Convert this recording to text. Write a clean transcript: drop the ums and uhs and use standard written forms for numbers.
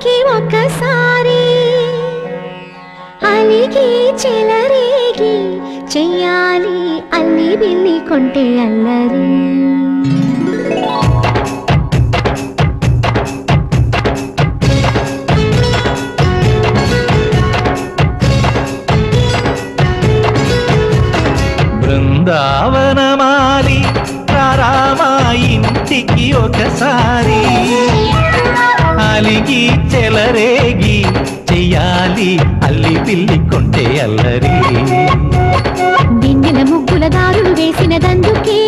ఇంటికి ఒకసారి అలిగి చెలరేగి చెయ్యాలి అల్లి బిల్లి కొంటే అల్లరి. బృందావనమాలి రామా ఇంటికి ఒకసారి అలిగి చెలరేగి చెయ్యాలి అల్లి పిల్లి కొంటే అల్లరి. వెన్నెల ముగ్గుల దారులు వేసినదందుకే